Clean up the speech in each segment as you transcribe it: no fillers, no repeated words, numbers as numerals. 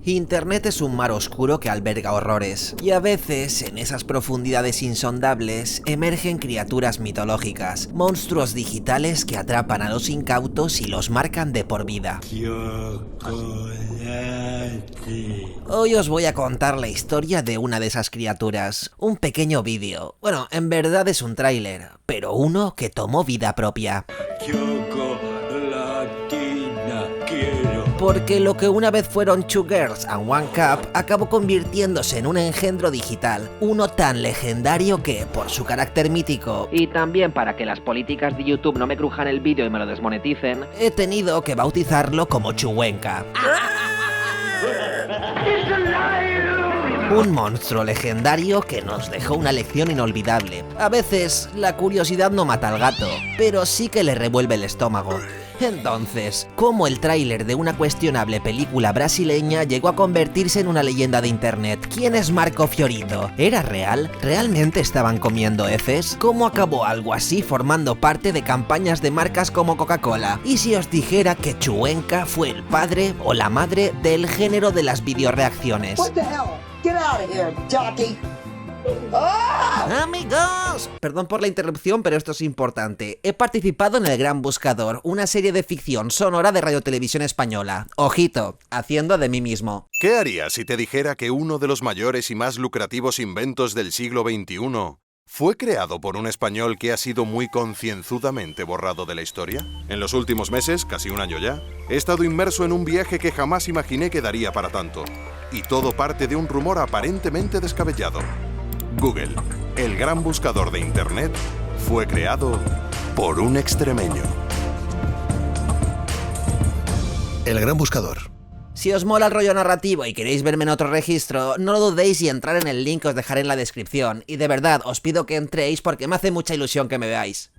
Internet es un mar oscuro que alberga horrores, y a veces, en esas profundidades insondables, emergen criaturas mitológicas, monstruos digitales que atrapan a los incautos y los marcan de por vida. Hoy os voy a contar la historia de una de esas criaturas, un pequeño vídeo. Bueno, en verdad es un tráiler, pero uno que tomó vida propia. Porque lo que una vez fueron Two Girls and One Cup acabó convirtiéndose en un engendro digital, uno tan legendario que, por su carácter mítico, y también para que las políticas de YouTube no me crujan el vídeo y me lo desmoneticen, he tenido que bautizarlo como Chuwenka. Un monstruo legendario que nos dejó una lección inolvidable. A veces, la curiosidad no mata al gato, pero sí que le revuelve el estómago. Entonces, ¿cómo el tráiler de una cuestionable película brasileña llegó a convertirse en una leyenda de internet? ¿Quién es Marco Fiorito? ¿Era real? ¿Realmente estaban comiendo heces? ¿Cómo acabó algo así formando parte de campañas de marcas como Coca-Cola? ¿Y si os dijera que Chuwenka fue el padre o la madre del género de las videoreacciones? What the hell? Get out of here, jockey. Amigos, perdón por la interrupción, pero esto es importante. He participado en El Gran Buscador, una serie de ficción sonora de Radio Televisión Española. Ojito, haciendo de mí mismo. ¿Qué harías si te dijera que uno de los mayores y más lucrativos inventos del siglo XXI fue creado por un español que ha sido muy concienzudamente borrado de la historia? En los últimos meses, casi un año ya, he estado inmerso en un viaje que jamás imaginé que daría para tanto. Y todo parte de un rumor aparentemente descabellado. Google, el gran buscador de Internet, fue creado por un extremeño. El Gran Buscador. Si os mola el rollo narrativo y queréis verme en otro registro, no lo dudéis y entrar en el link que os dejaré en la descripción. Y de verdad, os pido que entréis porque me hace mucha ilusión que me veáis.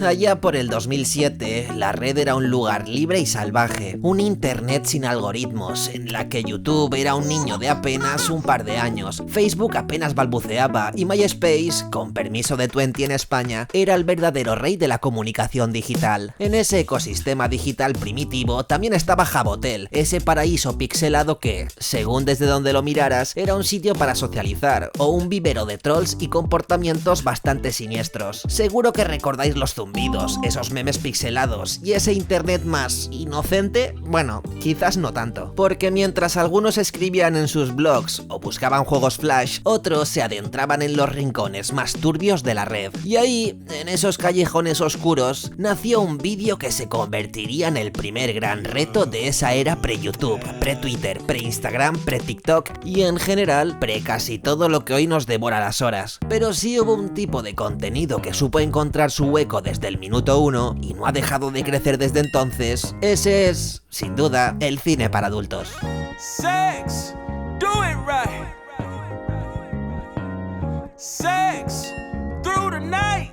Allá por el 2007, la red era un lugar libre y salvaje, un internet sin algoritmos, en la que YouTube era un niño de apenas un par de años, Facebook apenas balbuceaba y MySpace, con permiso de Twenty en España, era el verdadero rey de la comunicación digital. En ese ecosistema digital primitivo también estaba Jabotel, ese paraíso pixelado que, según desde donde lo miraras, era un sitio para socializar, o un vivero de trolls y comportamientos bastante siniestros. Seguro que recordáis los zumbidos, esos memes pixelados y ese internet más inocente, bueno, quizás no tanto. Porque mientras algunos escribían en sus blogs o buscaban juegos flash, otros se adentraban en los rincones más turbios de la red. Y ahí, en esos callejones oscuros, nació un vídeo que se convertiría en el primer gran reto de esa era pre-YouTube, pre-Twitter, pre-Instagram, pre-TikTok y en general pre casi todo lo que hoy nos devora las horas. Pero sí hubo un tipo de contenido que supo encontrar su hueco desde el minuto 1 y no ha dejado de crecer desde entonces. Ese es, sin duda, el cine para adultos. Sex, do it right. Sex, through the night.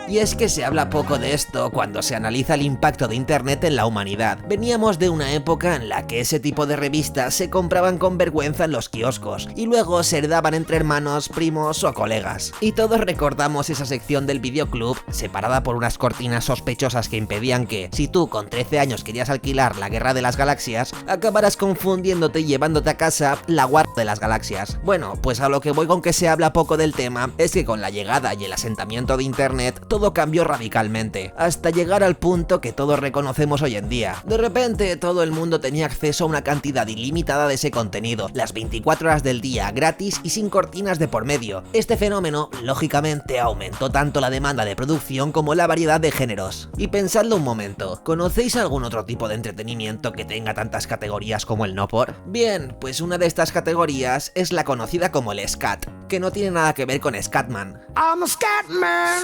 Y es que se habla poco de esto cuando se analiza el impacto de Internet en la humanidad. Veníamos de una época en la que ese tipo de revistas se compraban con vergüenza en los kioscos y luego se heredaban entre hermanos, primos o colegas. Y todos recordamos esa sección del videoclub separada por unas cortinas sospechosas que impedían que, si tú con 13 años querías alquilar La Guerra de las Galaxias, acabaras confundiéndote y llevándote a casa La Guarda de las Galaxias. Bueno, pues a lo que voy con que se habla poco del tema es que con la llegada y el asentamiento de Internet, todo cambió radicalmente, hasta llegar al punto que todos reconocemos hoy en día. De repente, todo el mundo tenía acceso a una cantidad ilimitada de ese contenido, las 24 horas del día, gratis y sin cortinas de por medio. Este fenómeno, lógicamente, aumentó tanto la demanda de producción como la variedad de géneros. Y pensadlo un momento, ¿conocéis algún otro tipo de entretenimiento que tenga tantas categorías como el no por? Bien, pues una de estas categorías es la conocida como el Scat, que no tiene nada que ver con Scatman. I'm a Scatman.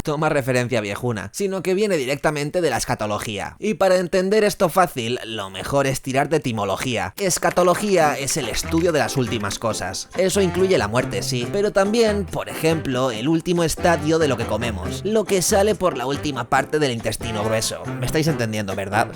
Toma referencia viejuna, sino que viene directamente de la escatología. Y para entender esto fácil, lo mejor es tirar de etimología. Escatología es el estudio de las últimas cosas. Eso incluye la muerte, sí, pero también, por ejemplo, el último estadio de lo que comemos, lo que sale por la última parte del intestino grueso. ¿Me estáis entendiendo, verdad?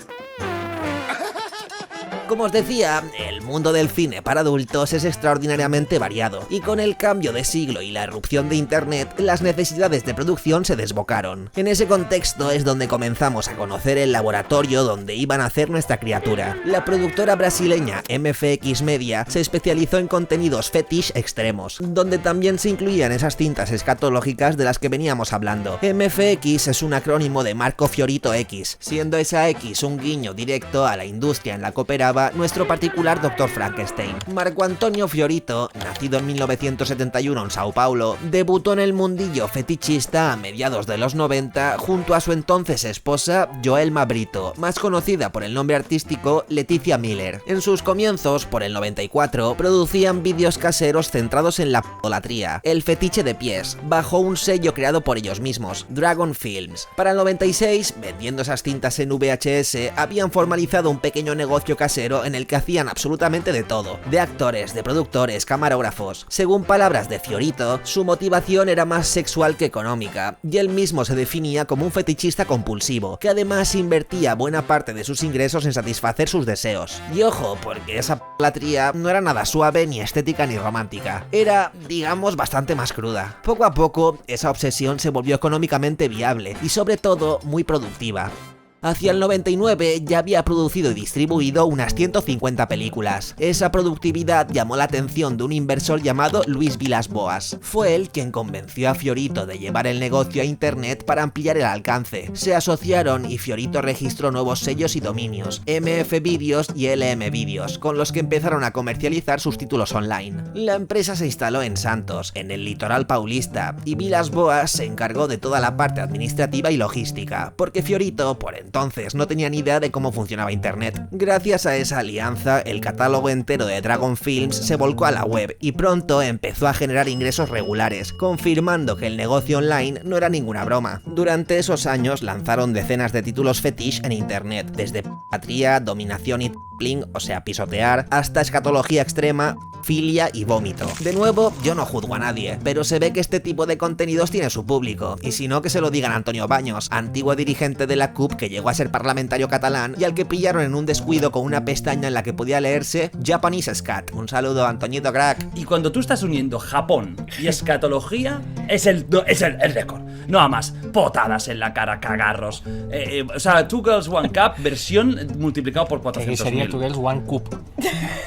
Como os decía, el mundo del cine para adultos es extraordinariamente variado, y con el cambio de siglo y la irrupción de internet, las necesidades de producción se desbocaron. En ese contexto es donde comenzamos a conocer el laboratorio donde iban a hacer nuestra criatura. La productora brasileña MFX Media se especializó en contenidos fetish extremos, donde también se incluían esas cintas escatológicas de las que veníamos hablando. MFX es un acrónimo de Marco Fiorito X, siendo esa X un guiño directo a la industria en la que operaba nuestro particular Dr. Frankenstein. Marco Antonio Fiorito, nacido en 1971 en Sao Paulo, debutó en el mundillo fetichista a mediados de los 90 junto a su entonces esposa Joelma Brito, más conocida por el nombre artístico Leticia Miller. En sus comienzos, por el 94, producían vídeos caseros centrados en la idolatría, el fetiche de pies, bajo un sello creado por ellos mismos, Dragon Films. Para el 96, vendiendo esas cintas en VHS, habían formalizado un pequeño negocio casero en el que hacían absolutamente de todo, de actores, de productores, camarógrafos. Según palabras de Fiorito, su motivación era más sexual que económica, y él mismo se definía como un fetichista compulsivo, que además invertía buena parte de sus ingresos en satisfacer sus deseos. Y ojo, porque esa idolatría no era nada suave, ni estética, ni romántica. Era, digamos, bastante más cruda. Poco a poco, esa obsesión se volvió económicamente viable, y sobre todo, muy productiva. Hacia el 99 ya había producido y distribuido unas 150 películas. Esa productividad llamó la atención de un inversor llamado Luis Vilas Boas. Fue él quien convenció a Fiorito de llevar el negocio a internet para ampliar el alcance. Se asociaron y Fiorito registró nuevos sellos y dominios, MF Videos y LM Videos, con los que empezaron a comercializar sus títulos online. La empresa se instaló en Santos, en el litoral paulista, y Vilas Boas se encargó de toda la parte administrativa y logística, porque Fiorito, por entonces, no tenía ni idea de cómo funcionaba internet. Gracias a esa alianza, el catálogo entero de Dragon Films se volcó a la web y pronto empezó a generar ingresos regulares, confirmando que el negocio online no era ninguna broma. Durante esos años lanzaron decenas de títulos fetish en internet, desde patria, dominación y o sea, pisotear, hasta escatología extrema, filia y vómito. De nuevo, yo no juzgo a nadie, pero se ve que este tipo de contenidos tiene su público, y si no, que se lo digan a Antonio Baños, antiguo dirigente de la CUP que llegó a ser parlamentario catalán y al que pillaron en un descuido con una pestaña en la que podía leerse Japanese Scat. Un saludo, Antoñito crack. Y cuando tú estás uniendo Japón y escatología, es el récord. No a más, potadas en la cara, cagarros. O sea, Two Girls One Cup versión multiplicado por 400.000. Sería Two Girls One Cup.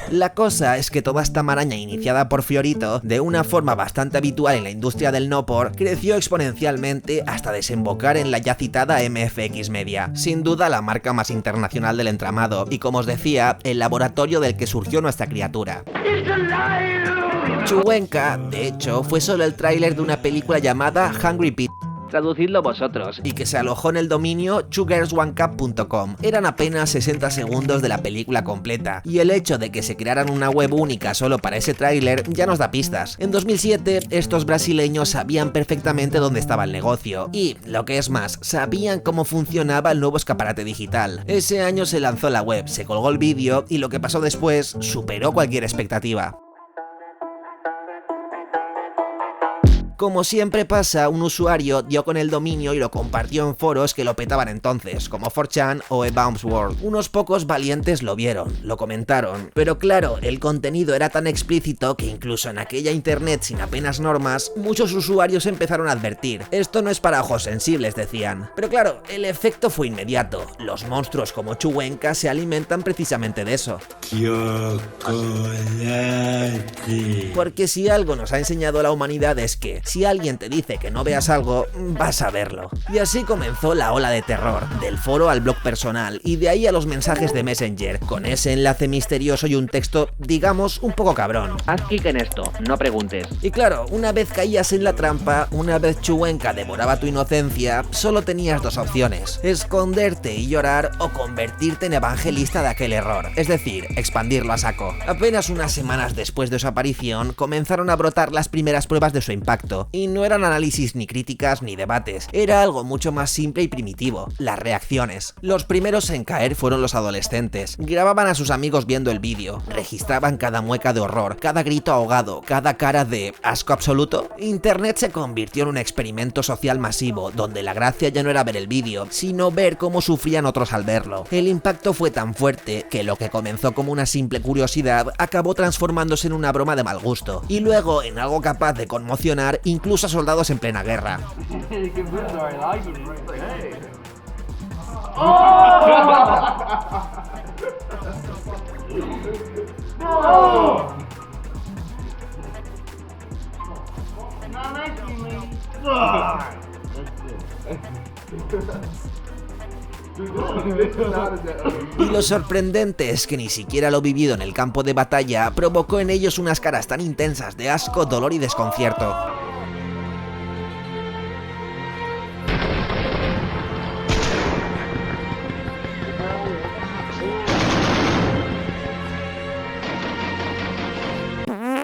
La cosa es que toda esta maraña iniciada por Fiorito, de una forma bastante habitual en la industria del no por, creció exponencialmente hasta desembocar en la ya citada MFX Media, sin duda la marca más internacional del entramado, y como os decía, el laboratorio del que surgió nuestra criatura. Chuwenka, de hecho, fue solo el tráiler de una película llamada Hungry Pit, Traducidlo vosotros. y que se alojó en el dominio twogirlsonecup.com. Eran apenas 60 segundos de la película completa, y el hecho de que se crearan una web única solo para ese tráiler ya nos da pistas. En 2007, estos brasileños sabían perfectamente dónde estaba el negocio, y, lo que es más, sabían cómo funcionaba el nuevo escaparate digital. Ese año se lanzó la web, se colgó el vídeo, y lo que pasó después superó cualquier expectativa. Como siempre pasa, un usuario dio con el dominio y lo compartió en foros que lo petaban entonces, como 4chan o Bounce World. Unos pocos valientes lo vieron, lo comentaron, pero claro, el contenido era tan explícito que incluso en aquella internet sin apenas normas, muchos usuarios empezaron a advertir: esto no es para ojos sensibles, decían. Pero claro, el efecto fue inmediato. Los monstruos como Chuwenka se alimentan precisamente de eso. Porque si algo nos ha enseñado la humanidad es que si alguien te dice que no veas algo, vas a verlo. Y así comenzó la ola de terror, del foro al blog personal, y de ahí a los mensajes de Messenger, con ese enlace misterioso y un texto, digamos, un poco cabrón. Haz clic en esto, no preguntes. Y claro, una vez caías en la trampa, una vez Chuwenka devoraba tu inocencia, solo tenías dos opciones: esconderte y llorar, o convertirte en evangelista de aquel error, es decir, expandirlo a saco. Apenas unas semanas después después de su aparición, comenzaron a brotar las primeras pruebas de su impacto, y no eran análisis ni críticas ni debates, era algo mucho más simple y primitivo, las reacciones. Los primeros en caer fueron los adolescentes, grababan a sus amigos viendo el vídeo, registraban cada mueca de horror, cada grito ahogado, cada cara de asco absoluto. Internet se convirtió en un experimento social masivo, donde la gracia ya no era ver el vídeo, sino ver cómo sufrían otros al verlo. El impacto fue tan fuerte que lo que comenzó como una simple curiosidad acabó transformándose en una broma de mal gusto, y luego en algo capaz de conmocionar incluso a soldados en plena guerra. Y lo sorprendente es que ni siquiera lo vivido en el campo de batalla provocó en ellos unas caras tan intensas de asco, dolor y desconcierto.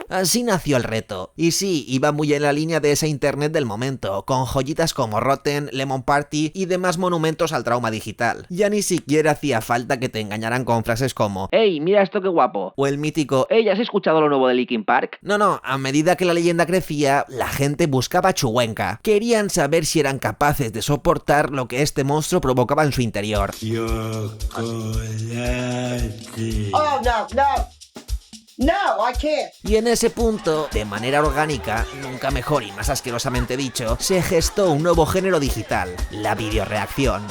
Así nació el reto. Y sí, iba muy en la línea de esa internet del momento, con joyitas como Rotten, Lemon Party y demás monumentos al trauma digital. Ya ni siquiera hacía falta que te engañaran con frases como ¡Ey, mira esto qué guapo! o el mítico ¡Ey, ¿has escuchado lo nuevo de Linkin Park? No, a medida que la leyenda crecía, la gente buscaba a Chuwenka. Querían saber si eran capaces de soportar lo que este monstruo provocaba en su interior. Oh, no, no. No, I can't. Y en ese punto, de manera orgánica, nunca mejor y más asquerosamente dicho, se gestó un nuevo género digital, la videoreacción.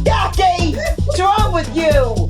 Ducky! What's wrong with you?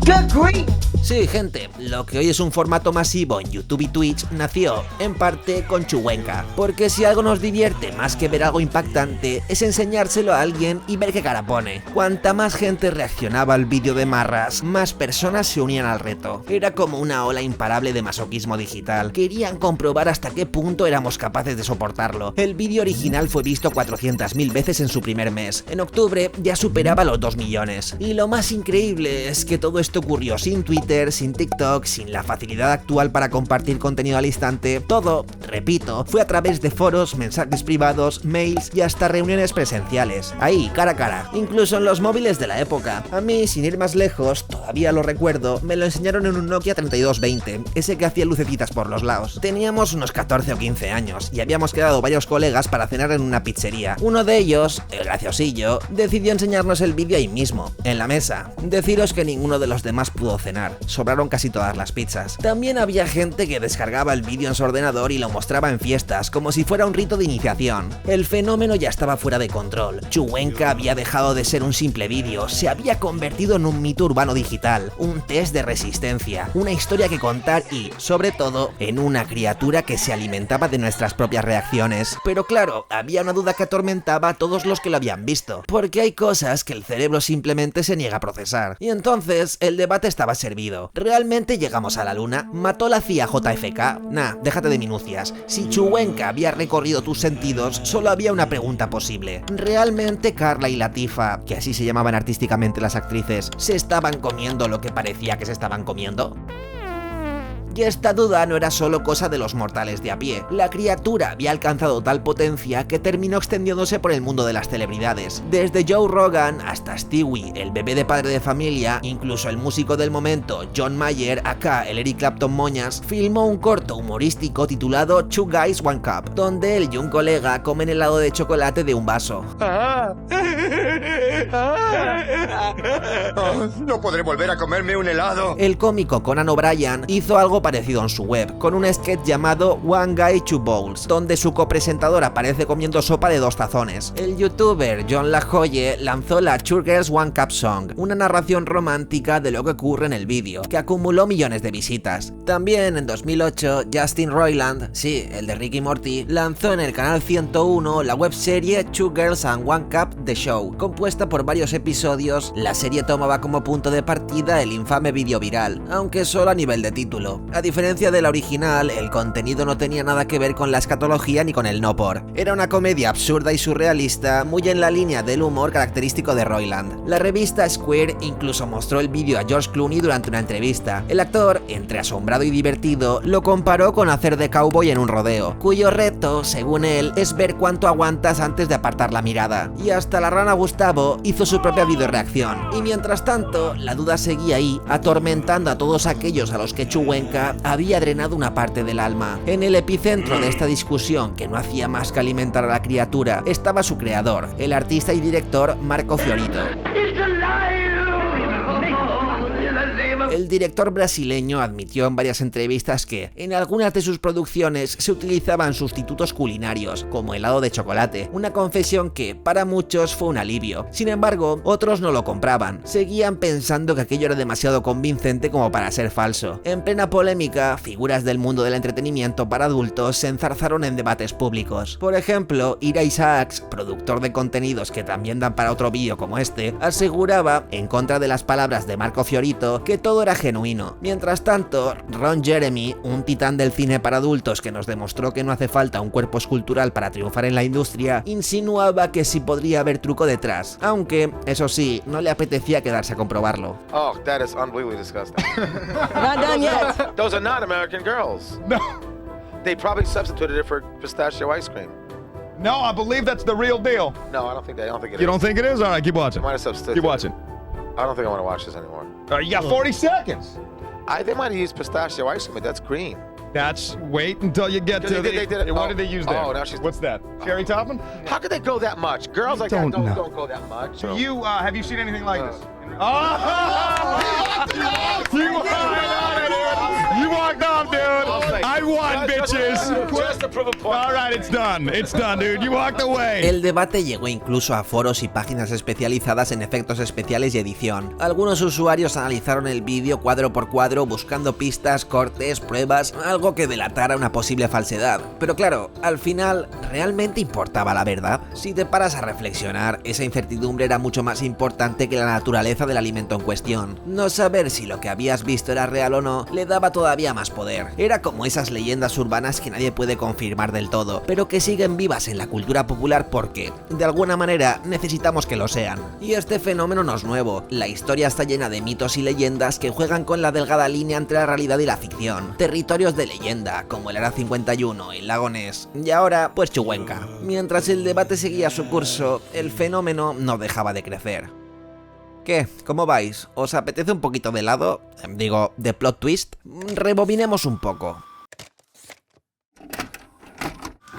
Good grief! Sí, gente, lo que hoy es un formato masivo en YouTube y Twitch nació, en parte, con Chuwenka. Porque si algo nos divierte más que ver algo impactante, es enseñárselo a alguien y ver qué cara pone. Cuanta más gente reaccionaba al vídeo de Marras, más personas se unían al reto. Era como una ola imparable de masoquismo digital. Querían comprobar hasta qué punto éramos capaces de soportarlo. El vídeo original fue visto 400.000 veces en su primer mes. En octubre ya superaba los 2 millones. Y lo más increíble es que todo esto ocurrió sin Twitter, sin TikTok, sin la facilidad actual para compartir contenido al instante. Todo, repito, fue a través de foros, mensajes privados, mails y hasta reuniones presenciales. Ahí, cara a cara. Incluso en los móviles de la época. A mí, sin ir más lejos, todavía lo recuerdo, me lo enseñaron en un Nokia 3220, ese que hacía lucecitas por los lados. Teníamos unos 14 o 15 años y habíamos quedado varios colegas para cenar en una pizzería. Uno de ellos, el graciosillo, decidió enseñarnos el vídeo ahí mismo, en la mesa. Deciros que ninguno de los demás pudo cenar. Sobraron casi todas las pizzas. También había gente que descargaba el vídeo en su ordenador y lo mostraba en fiestas, como si fuera un rito de iniciación. El fenómeno ya estaba fuera de control. Chuwenka había dejado de ser un simple vídeo, se había convertido en un mito urbano digital, un test de resistencia, una historia que contar y, sobre todo, en una criatura que se alimentaba de nuestras propias reacciones. Pero claro, había una duda que atormentaba a todos los que lo habían visto, porque hay cosas que el cerebro simplemente se niega a procesar. Y entonces, el debate estaba servido. ¿Realmente llegamos a la luna? ¿Mató la CIA JFK? Nah, déjate de minucias. Si Chuwenka había recorrido tus sentidos, solo había una pregunta posible. ¿Realmente Carla y Latifa, que así se llamaban artísticamente las actrices, se estaban comiendo lo que parecía que se estaban comiendo? Y esta duda no era solo cosa de los mortales de a pie. La criatura había alcanzado tal potencia que terminó extendiéndose por el mundo de las celebridades. Desde Joe Rogan hasta Stewie, el bebé de padre de familia, incluso el músico del momento, John Mayer, acá el Eric Clapton Moñas, filmó un corto humorístico titulado Two Guys, One Cup, donde él y un colega comen helado de chocolate de un vaso. No podré volver a comerme un helado. El cómico Conan O'Brien hizo algo parecido en su web, con un sketch llamado One Guy Two Bowls, donde su copresentador aparece comiendo sopa de 2 tazones. El youtuber John LaJoye lanzó la Two Girls One Cup Song, una narración romántica de lo que ocurre en el vídeo, que acumuló millones de visitas. También en 2008, Justin Roiland, sí, el de Rick y Morty, lanzó en el canal 101 la webserie Two Girls and One Cup The Show. Compuesta por varios episodios, la serie tomaba como punto de partida el infame vídeo viral, aunque solo a nivel de título. A diferencia de la original, el contenido no tenía nada que ver con la escatología ni con el no por. Era una comedia absurda y surrealista, muy en la línea del humor característico de Roiland. La revista Square incluso mostró el vídeo a George Clooney durante una entrevista. El actor, entre asombrado y divertido, lo comparó con hacer de cowboy en un rodeo, cuyo reto, según él, es ver cuánto aguantas antes de apartar la mirada. Y hasta la rana Gustavo hizo su propia videoreacción. Y mientras tanto, la duda seguía ahí, atormentando a todos aquellos a los que Chuwenka había drenado una parte del alma. En el epicentro de esta discusión, que no hacía más que alimentar a la criatura, estaba su creador, el artista y director Marco Fiorito. El director brasileño admitió en varias entrevistas que en algunas de sus producciones se utilizaban sustitutos culinarios, como helado de chocolate, una confesión que para muchos fue un alivio. Sin embargo, otros no lo compraban, seguían pensando que aquello era demasiado convincente como para ser falso. En plena polémica, figuras del mundo del entretenimiento para adultos se enzarzaron en debates públicos. Por ejemplo, Ira Isaacs, productor de contenidos que también dan para otro vídeo como este, aseguraba, en contra de las palabras de Marco Fiorito, que todo era genuino. Mientras tanto, Ron Jeremy, un titán del cine para adultos que nos demostró que no hace falta un cuerpo escultural para triunfar en la industria, insinuaba que sí podría haber truco detrás, aunque, eso sí, no le apetecía quedarse a comprobarlo. Oh, that is unbelievably disgusting. Not done yet. Those are not American girls. No. They probably substituted it for pistachio ice cream. No, I believe that's the real deal. No, I don't think it is. You don't think it is? All right, keep watching. They might have substituted. Keep watching. I don't think I want to watch this anymore. You got 40 seconds. They might have used pistachio ice cream, but that's green. That's wait until you get to They did it. What did they use there? Oh, now she's. What's that? Cherry topping? How could they go that much? Girls like that don't go that much. So you have you seen anything like this? Oh! You walked off, dude. I won, bitches. Just to prove a point. All right, it's done. It's done, dude. You walked away. El debate llegó incluso a foros y páginas especializadas en efectos especiales y edición. Algunos usuarios analizaron el vídeo cuadro por cuadro buscando pistas, cortes, pruebas, algo que delatara una posible falsedad. Pero claro, al final, ¿realmente importaba la verdad? Si te paras a reflexionar, esa incertidumbre era mucho más importante que la naturaleza del alimento en cuestión. No saber si lo que habías visto era real o no le daba todavía más poder. Era como esas leyendas urbanas que nadie puede confirmar del todo, pero que siguen vivas en la cultura popular porque, de alguna manera, necesitamos que lo sean. Y este fenómeno no es nuevo. La historia está llena de mitos y leyendas que juegan con la delgada línea entre la realidad y la ficción. Territorios de leyenda, como el Área 51, el Lago Ness, y ahora, pues Chuwenka. Mientras el debate seguía su curso, el fenómeno no dejaba de crecer. ¿Qué? ¿Cómo vais? ¿Os apetece un poquito de helado? Digo, de plot twist. Rebobinemos un poco.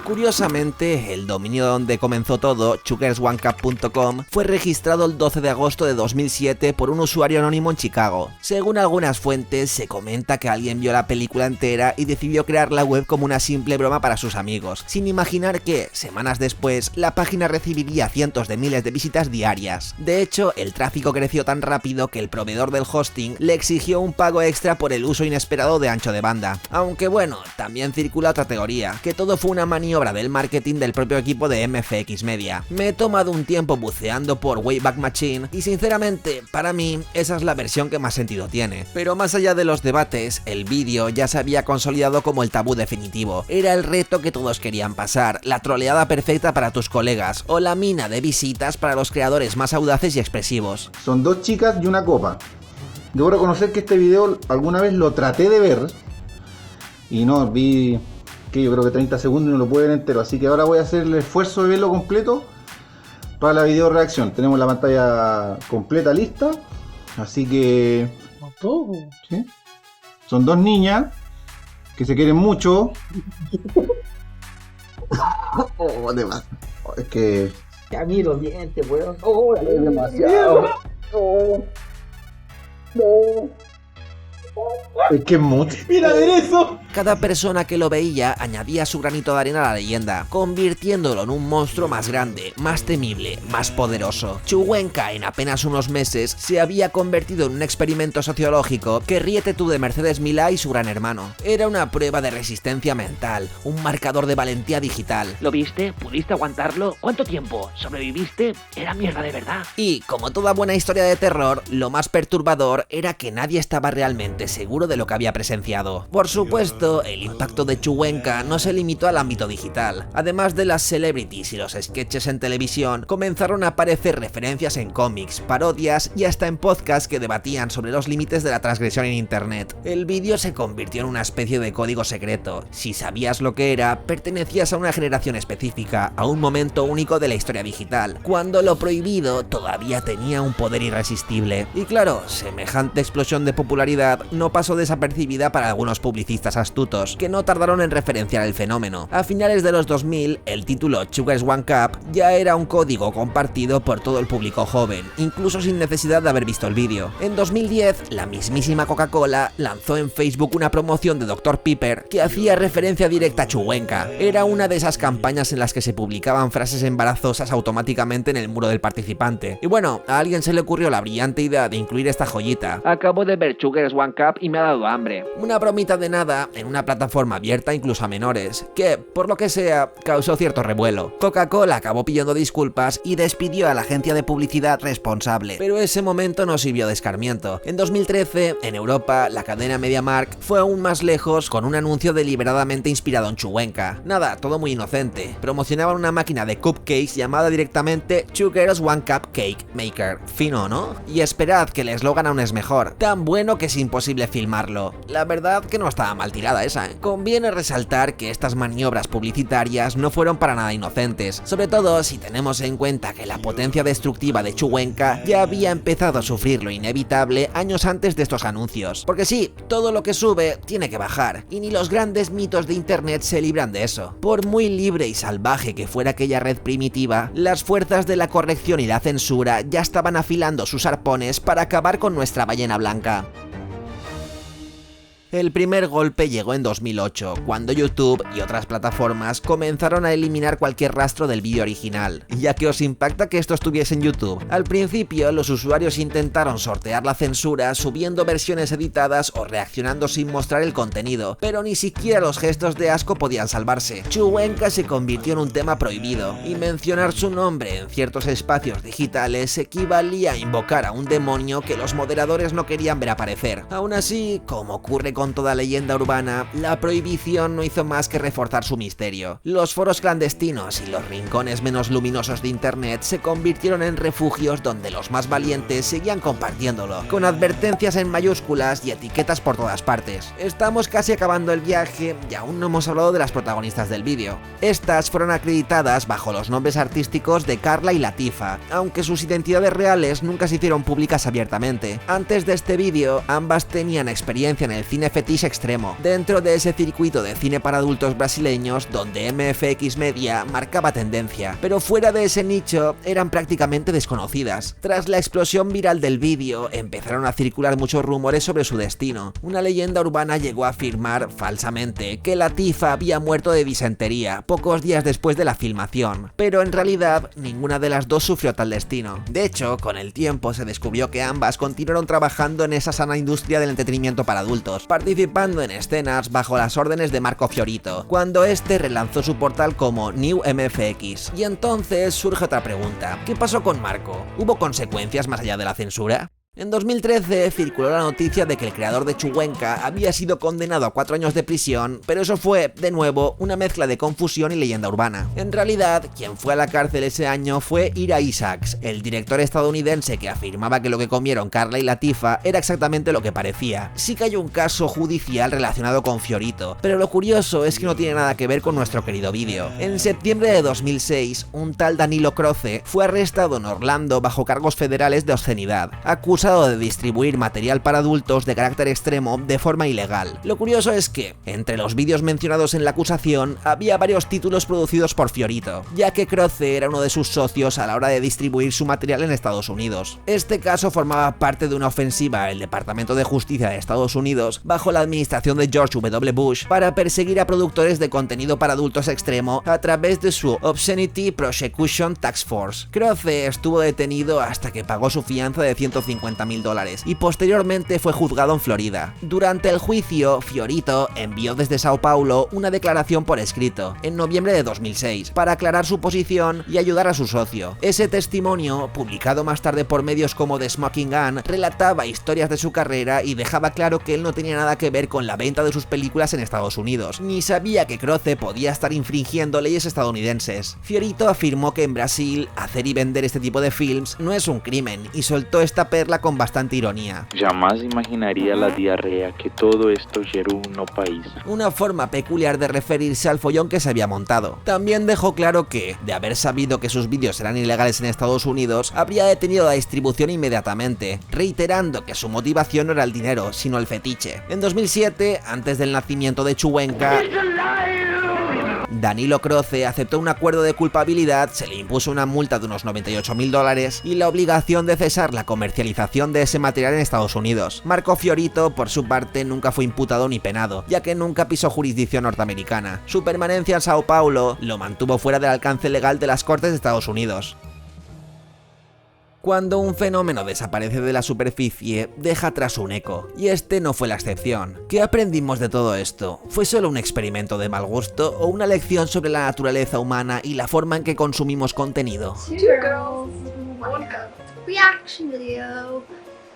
Curiosamente, el dominio donde comenzó todo, chugersOneCup.com, fue registrado el 12 de agosto de 2007 por un usuario anónimo en Chicago. Según algunas fuentes, se comenta que alguien vio la película entera y decidió crear la web como una simple broma para sus amigos, sin imaginar que, semanas después, la página recibiría cientos de miles de visitas diarias. De hecho, el tráfico creció tan rápido que el proveedor del hosting le exigió un pago extra por el uso inesperado de ancho de banda. Aunque bueno, también circula otra teoría, que todo fue una maniobra del marketing del propio equipo de MFX Media. Me he tomado un tiempo buceando por Wayback Machine y sinceramente, para mí, esa es la versión que más sentido tiene. Pero más allá de los debates, el vídeo ya se había consolidado como el tabú definitivo. Era el reto que todos querían pasar, la troleada perfecta para tus colegas, o la mina de visitas para los creadores más audaces y expresivos. Son 2 chicas y una copa. Debo reconocer que este video alguna vez lo traté de ver y no vi... que yo creo que 30 segundos y no lo puedo ver entero, así que ahora voy a hacer el esfuerzo de verlo completo para la video reacción. Tenemos la pantalla completa lista, así que ¿sí? Son 2 niñas que se quieren mucho. Oh, es que Ya miro los dientes, weón. Oh, es demasiado. No. Es que es mucho. ¡Mira ver eso! Cada persona que lo veía añadía su granito de arena a la leyenda, convirtiéndolo en un monstruo más grande, más temible, más poderoso. Chuwenka en apenas unos meses se había convertido en un experimento sociológico que ríete tú de Mercedes Milá y su gran hermano. Era una prueba de resistencia mental, un marcador de valentía digital. ¿Lo viste? ¿Pudiste aguantarlo? ¿Cuánto tiempo? ¿Sobreviviste? Era mierda de verdad. Y, como toda buena historia de terror, lo más perturbador era que nadie estaba realmente seguro de lo que había presenciado. Por supuesto, el impacto de Chuwenka no se limitó al ámbito digital. Además de las celebrities y los sketches en televisión, comenzaron a aparecer referencias en cómics, parodias y hasta en podcasts que debatían sobre los límites de la transgresión en internet. El vídeo se convirtió en una especie de código secreto. Si sabías lo que era, pertenecías a una generación específica, a un momento único de la historia digital, cuando lo prohibido todavía tenía un poder irresistible. Y claro, semejante explosión de popularidad no pasó desapercibida para algunos publicistas astutos, que no tardaron en referenciar el fenómeno. A finales de los 2000, el título Sugar's One Cup ya era un código compartido por todo el público joven, incluso sin necesidad de haber visto el vídeo. En 2010, la mismísima Coca-Cola lanzó en Facebook una promoción de Dr. Pepper que hacía referencia directa a Chuwenka. Era una de esas campañas en las que se publicaban frases embarazosas automáticamente en el muro del participante. Y bueno, a alguien se le ocurrió la brillante idea de incluir esta joyita. Acabo de ver Sugar's One Cup y me ha dado hambre. Una bromita de nada en una plataforma abierta incluso a menores, que, por lo que sea, causó cierto revuelo. Coca-Cola acabó pidiendo disculpas y despidió a la agencia de publicidad responsable, pero ese momento no sirvió de escarmiento. En 2013, en Europa, la cadena MediaMarkt fue aún más lejos con un anuncio deliberadamente inspirado en Chuwenka. Nada, todo muy inocente. Promocionaban una máquina de cupcakes llamada directamente Sugar's One Cup Cake Maker. Fino, ¿no? Y esperad que el eslogan aún es mejor. Tan bueno que es imposible filmarlo. La verdad que no estaba mal tirada esa, ¿eh? Conviene resaltar que estas maniobras publicitarias no fueron para nada inocentes, sobre todo si tenemos en cuenta que la potencia destructiva de Chuwenka ya había empezado a sufrir lo inevitable años antes de estos anuncios. Porque sí, todo lo que sube tiene que bajar, y ni los grandes mitos de internet se libran de eso. Por muy libre y salvaje que fuera aquella red primitiva, las fuerzas de la corrección y la censura ya estaban afilando sus arpones para acabar con nuestra ballena blanca. El primer golpe llegó en 2008, cuando YouTube y otras plataformas comenzaron a eliminar cualquier rastro del vídeo original. ¿Ya que os impacta que esto estuviese en YouTube? Al principio, los usuarios intentaron sortear la censura subiendo versiones editadas o reaccionando sin mostrar el contenido, pero ni siquiera los gestos de asco podían salvarse. Chuwenka se convirtió en un tema prohibido, y mencionar su nombre en ciertos espacios digitales equivalía a invocar a un demonio que los moderadores no querían ver aparecer. Aún así, como ocurre con toda leyenda urbana, la prohibición no hizo más que reforzar su misterio. Los foros clandestinos y los rincones menos luminosos de internet se convirtieron en refugios donde los más valientes seguían compartiéndolo, con advertencias en mayúsculas y etiquetas por todas partes. Estamos casi acabando el viaje y aún no hemos hablado de las protagonistas del vídeo. Estas fueron acreditadas bajo los nombres artísticos de Carla y Latifa, aunque sus identidades reales nunca se hicieron públicas abiertamente. Antes de este vídeo, ambas tenían experiencia en el cine fetiche extremo, dentro de ese circuito de cine para adultos brasileños donde MFX Media marcaba tendencia, pero fuera de ese nicho eran prácticamente desconocidas. Tras la explosión viral del vídeo, empezaron a circular muchos rumores sobre su destino. Una leyenda urbana llegó a afirmar, falsamente, que Latifa había muerto de disentería pocos días después de la filmación, pero en realidad ninguna de las dos sufrió tal destino. De hecho, con el tiempo se descubrió que ambas continuaron trabajando en esa sana industria del entretenimiento para adultos, participando en escenas bajo las órdenes de Marco Fiorito, cuando este relanzó su portal como New MFX. Y entonces surge otra pregunta: ¿qué pasó con Marco? ¿Hubo consecuencias más allá de la censura? En 2013 circuló la noticia de que el creador de Chuwenka había sido condenado a 4 años de prisión, pero eso fue, de nuevo, una mezcla de confusión y leyenda urbana. En realidad, quien fue a la cárcel ese año fue Ira Isaacs, el director estadounidense que afirmaba que lo que comieron Carla y Latifa era exactamente lo que parecía. Sí que hay un caso judicial relacionado con Fiorito, pero lo curioso es que no tiene nada que ver con nuestro querido vídeo. En septiembre de 2006, un tal Danilo Croce fue arrestado en Orlando bajo cargos federales de obscenidad, acusado acusado de distribuir material para adultos de carácter extremo de forma ilegal. Lo curioso es que, entre los vídeos mencionados en la acusación, había varios títulos producidos por Fiorito, ya que Croce era uno de sus socios a la hora de distribuir su material en Estados Unidos. Este caso formaba parte de una ofensiva del Departamento de Justicia de Estados Unidos bajo la administración de George W. Bush para perseguir a productores de contenido para adultos extremo a través de su Obscenity Prosecution Task Force. Croce estuvo detenido hasta que pagó su fianza de $150.000 y posteriormente fue juzgado en Florida. Durante el juicio, Fiorito envió desde Sao Paulo una declaración por escrito en noviembre de 2006 para aclarar su posición y ayudar a su socio. Ese testimonio, publicado más tarde por medios como The Smoking Gun, relataba historias de su carrera y dejaba claro que él no tenía nada que ver con la venta de sus películas en Estados Unidos, ni sabía que Croce podía estar infringiendo leyes estadounidenses. Fiorito afirmó que en Brasil hacer y vender este tipo de films no es un crimen y soltó esta perla con bastante ironía. Jamás imaginaría la diarrea que todo esto geró en un país. Una forma peculiar de referirse al follón que se había montado. También dejó claro que, de haber sabido que sus vídeos eran ilegales en Estados Unidos, habría detenido la distribución inmediatamente, reiterando que su motivación no era el dinero, sino el fetiche. En 2007, antes del nacimiento de Chuwenka, Danilo Croce aceptó un acuerdo de culpabilidad, se le impuso una multa de unos $98.000 y la obligación de cesar la comercialización de ese material en Estados Unidos. Marco Fiorito, por su parte, nunca fue imputado ni penado, ya que nunca pisó jurisdicción norteamericana. Su permanencia en Sao Paulo lo mantuvo fuera del alcance legal de las Cortes de Estados Unidos. Cuando un fenómeno desaparece de la superficie, deja atrás un eco, y este no fue la excepción. ¿Qué aprendimos de todo esto? ¿Fue solo un experimento de mal gusto o una lección sobre la naturaleza humana y la forma en que consumimos contenido?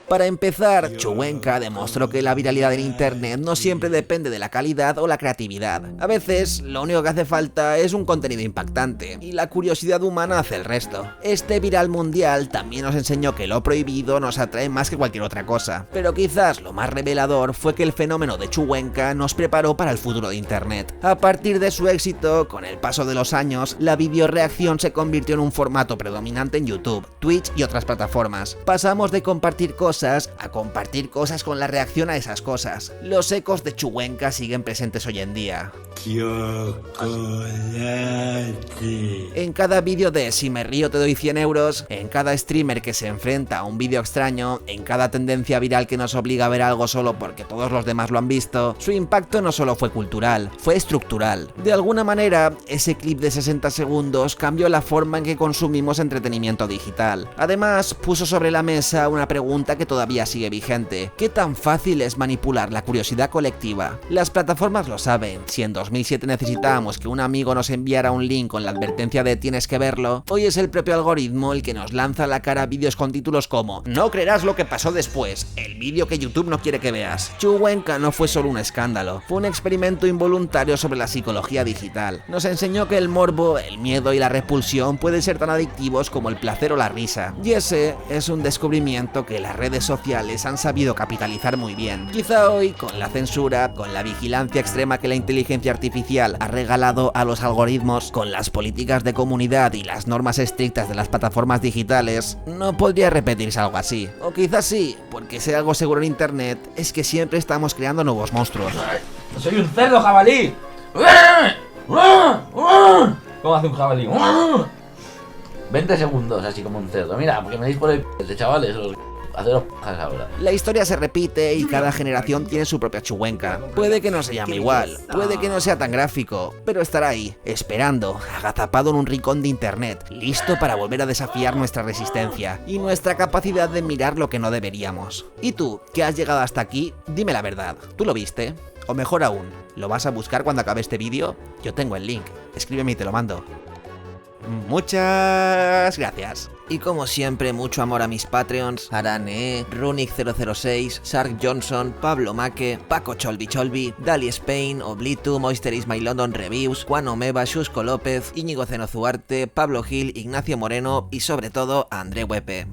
Para empezar, Chuwenka demostró que la viralidad en internet no siempre depende de la calidad o la creatividad. A veces, lo único que hace falta es un contenido impactante, y la curiosidad humana hace el resto. Este viral mundial también nos enseñó que lo prohibido nos atrae más que cualquier otra cosa, pero quizás lo más revelador fue que el fenómeno de Chuwenka nos preparó para el futuro de internet. A partir de su éxito, con el paso de los años, la videoreacción se convirtió en un formato predominante en YouTube, Twitch y otras plataformas. Pasamos de compartir cosas a compartir cosas con la reacción a esas cosas. Los ecos de Chuwenka siguen presentes hoy en día. En cada vídeo de Si me río te doy 100 euros, en cada streamer que se enfrenta a un vídeo extraño, en cada tendencia viral que nos obliga a ver algo solo porque todos los demás lo han visto, su impacto no solo fue cultural, fue estructural. De alguna manera, ese clip de 60 segundos cambió la forma en que consumimos entretenimiento digital. Además, puso sobre la mesa una pregunta que todavía sigue vigente. ¿Qué tan fácil es manipular la curiosidad colectiva? Las plataformas lo saben. Si en 2007 necesitábamos que un amigo nos enviara un link con la advertencia de tienes que verlo, hoy es el propio algoritmo el que nos lanza a la cara vídeos con títulos como no creerás lo que pasó después, el vídeo que YouTube no quiere que veas. Chuwenka no fue solo un escándalo, fue un experimento involuntario sobre la psicología digital. Nos enseñó que el morbo, el miedo y la repulsión pueden ser tan adictivos como el placer o la risa. Y ese es un descubrimiento que las redes sociales han sabido capitalizar muy bien. Quizá hoy, con la censura, con la vigilancia extrema que la inteligencia artificial ha regalado a los algoritmos, con las políticas de comunidad y las normas estrictas de las plataformas digitales, no podría repetirse algo así. O quizás sí, porque si hay algo seguro en internet es que siempre estamos creando nuevos monstruos. ¡Soy un cerdo, jabalí! ¿Cómo hace un jabalí? 20 segundos, así como un cerdo. Mira, porque me deis por el de chavales. Haceros pajas ahora. La historia se repite y cada generación tiene su propia Chuwenka. Puede que no se llame igual, puede que no sea tan gráfico, pero estará ahí, esperando, agazapado en un rincón de internet, listo para volver a desafiar nuestra resistencia y nuestra capacidad de mirar lo que no deberíamos. ¿Y tú, que has llegado hasta aquí? Dime la verdad, ¿tú lo viste? O mejor aún, ¿lo vas a buscar cuando acabe este vídeo? Yo tengo el link, escríbeme y te lo mando. Muchas gracias. Y como siempre, mucho amor a mis Patreons, Arane, Runic006, Sark Johnson, Pablo Maque, Paco Cholbi, Dali Spain, Oblitu, Moister is my London Reviews, Juan Omeva, Xusco López, Íñigo Zenozuarte, Pablo Gil, Ignacio Moreno y sobre todo a André Huepe.